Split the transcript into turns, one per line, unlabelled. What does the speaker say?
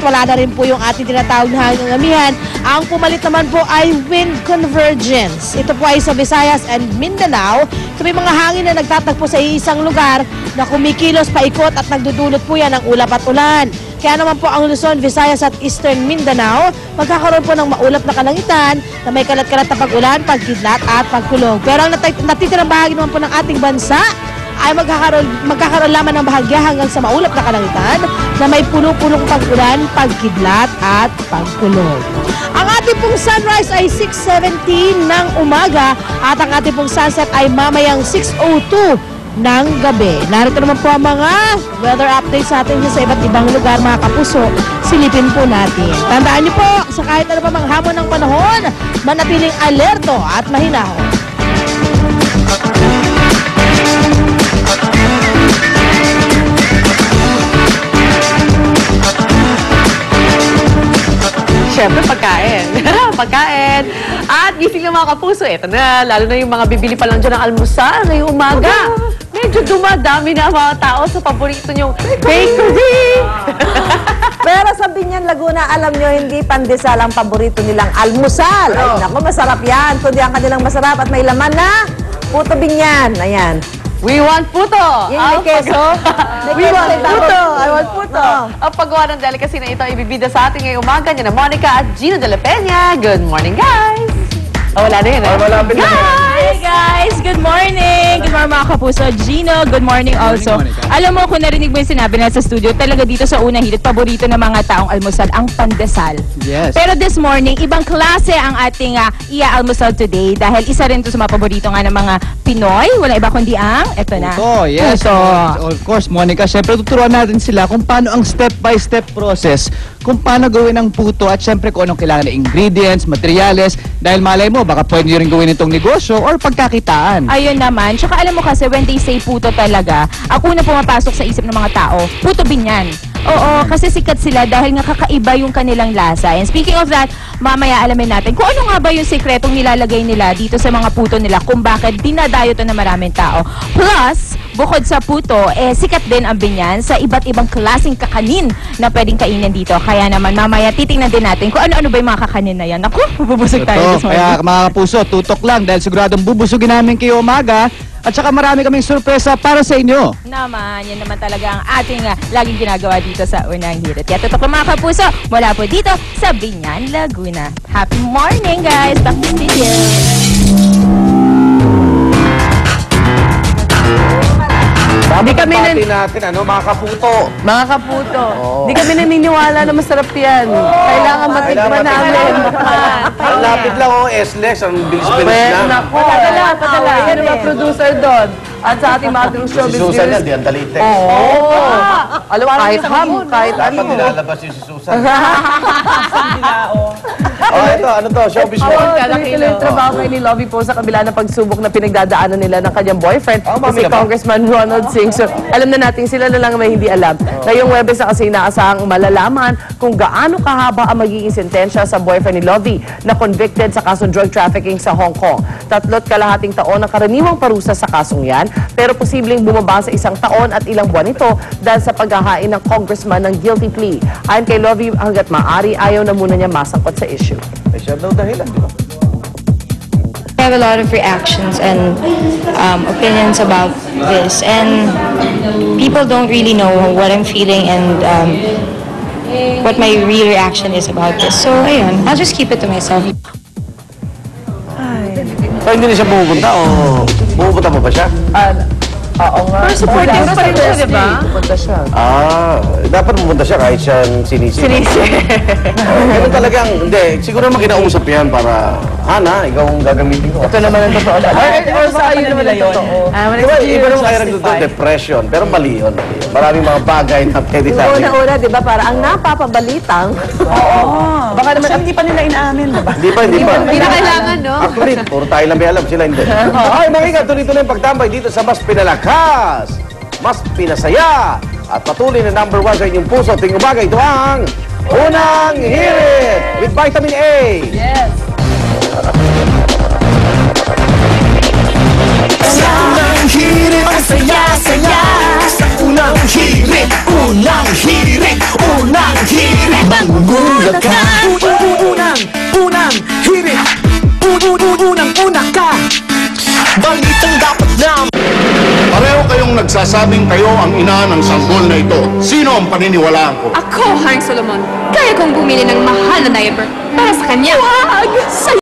Wala na rin po yung ating tinatawag na hanging amihan. Ang pumalit naman po ay wind convergence. Ito po ay sa Visayas and Mindanao. So may mga hangin na nagtatagpo sa isang lugar na kumikilos paikot at nagdudulot po yan ng ulap at ulan. Kaya naman po ang Luzon, Visayas at Eastern Mindanao, magkakaroon po ng maulap na kalangitan na may kalat-kalat na pag-ulan, pagkidlat at pagkulog. Pero ang natitirang bahagi naman po ng ating bansa ay magkakaroon lamang ng bahagya hanggang sa maulap na kalangitan na may puno-punong pag-ulan, pagkidlat at pagkulog. Ang ating pong sunrise ay 6:17 ng umaga at ang ating pong sunset ay mamayang 6:02 ng gabi. Narito naman po ang mga weather updates sa atin sa iba't ibang lugar, mga kapuso. Silipin po natin. Tandaan niyo po, sa kahit ano pa mang hamon ng panahon, manatiling alerto at mahinahon.
Siyempre, pagkain. Pagkain. At gising ng mga kapuso, eto na, lalo na yung mga bibili pa lang dyan ng almusal ngayong umaga. Medyo dumadami na mga tao sa paborito nyong bakery.
Pero sa Binyan, Laguna, alam nyo, hindi pandesal ang paborito nilang almusal. Ay, naku, masarap yan. Kundi ang kanilang masarap at may laman na puto Binyan. Ayan.
We want puto!
Yung may keso?
We want puto! I want puto! Ang paggawa ng delicacy na ito ay ibibida sa atin ngayong umaga niya na Monica at Gino de la Peña. Good morning, guys! Oh, wala na yun, eh?
Malapit na.
Hi guys! Good morning! Good morning mga kapuso. Gino, good morning also. Alam mo, kung narinig mo yung sinabi na sa studio, talaga dito sa unang hirit, paborito ng mga taong almusal, ang pandesal.
Yes.
Pero this morning, ibang klase ang ating ia-almusal today dahil isa rin to sa mga paborito nga ng mga Pinoy. Walang iba kundi ang, eto na.
Puto, yes.
Puto.
Of course, Monica, syempre tuturuan natin sila kung paano ang step-by-step process, kung paano gawin ang puto at syempre kung anong kailangan na ingredients, materials, dahil malay mo, baka pwede nyo rin gawin itong negosyo or pagkakitaan.
Ayun naman. Tsaka alam mo kasi, when they say puto talaga, ang una pumapasok sa isip ng mga tao, puto Binyan. Oo, kasi sikat sila dahil nga kakaiba yung kanilang lasa. And speaking of that, mamaya alamin natin kung ano nga ba yung sikretong nilalagay nila dito sa mga puto nila, kung bakit dinadayo to ng maraming tao. Plus, bukod sa puto, sikat din ang Binyan sa iba't ibang klaseng kakanin na pwedeng kainin dito. Kaya naman mamaya titingnan din natin kung ano-ano ba yung mga kakanin na yan. Naku, bubusog tayo this morning.
Kaya mga kapuso, tutok lang dahil siguradong bubusugin namin kayo umaga. At saka marami kaming sorpresa para sa inyo.
Naman, yan naman talaga ang ating laging ginagawa dito sa unang hirit. Kaya tutok mga kapuso, mula po dito sa Binyan, Laguna. Happy morning guys! Back to studio!
Di kami
natin, mga kaputo.
Mga kaputo, di kami naniniwala na masarap yan. Kailangan matikman namin.
Ang lapit lang, S-Lex, ang bilis-bilis na.
Padala. Yan ang mga producer doon. At sa ating mga true showbiz
Si Susan yan,
news.
di ang dalite.
Oo. Alam mo, kahit ham, kahit ano.
Dapat nilalabas yung si Susan. Ito, ano to, showbiz mo.
Tuloy-tuloy yung trabaho kay ni Lovie po sa kabila ng pagsubok na pinagdadaanan nila ng kanyang boyfriend, si Congressman Ronald Singh. So, alam na natin, sila na lang may hindi alam. Ngayong Webes na kasi inaasahang malalaman kung gaano kahaba ang magiging sentensya sa boyfriend ni Lovie na convicted sa kasong drug trafficking sa Hong Kong. 3.5 taon ang karaniwang parusa sa kasong yan, pero posibleng bumaba sa 1 taon at ilang buwan ito dahil sa paghahain ng congressman ng guilty plea. Ayon kay Lovie, hanggat maaari, ayaw na muna niya masangkot sa issue.
Ay, siya daw dahilan, di ba?
I have a lot of reactions and opinions about this, and people don't really know what I'm feeling and what my real reaction is about this. So, ayun, I'll just keep it to myself.
Pero hindi na siya pumupunta o pumupunta pa ba siya?
Oo nga. Pero supportive pa rin siya, di ba? Pupunta siya.
Dapat pumunta siya kahit siyang sinisi. Pero talagang, hindi, siguro naman kinausap yan para, Hana, ikaw ang gagamitin ko.
Ito naman ang totoo. Or sa ayun naman ang totoo.
Iba naman kaya nagtuturo, depression, pero mali yun. Maraming mga bagay na pwede natin.
Una-una, di ba, para ang napapabalitang.
Oo. Baka naman, hindi pa nila inaamin, di ba?
Hindi pa.
Hindi na kailangan, no?
Actually, puro tayo lang may alam, sila hindi. Ay, mga tuloy-tuloy ang pagtambay dito sa mas pinalakas, mas pinasaya, at patuloy na #1 sa inyong puso tuwing umaga. Ito ang Unang Hirit with Vitamin A.
Yes.
Unang hirit, ang saya-saya. Unang hirit, unang hirit, unang hirit. Mangulat ka. Unang hirit, unang ka. Balitang dapat na.
Pareho kayong nagsasabing kayo ang ina ng sanggol na ito. Sino ang paniniwalaan ko?
Ako, Haring Solomon, kaya kong bumili ng mahal na diaper para sa kanya. Wag!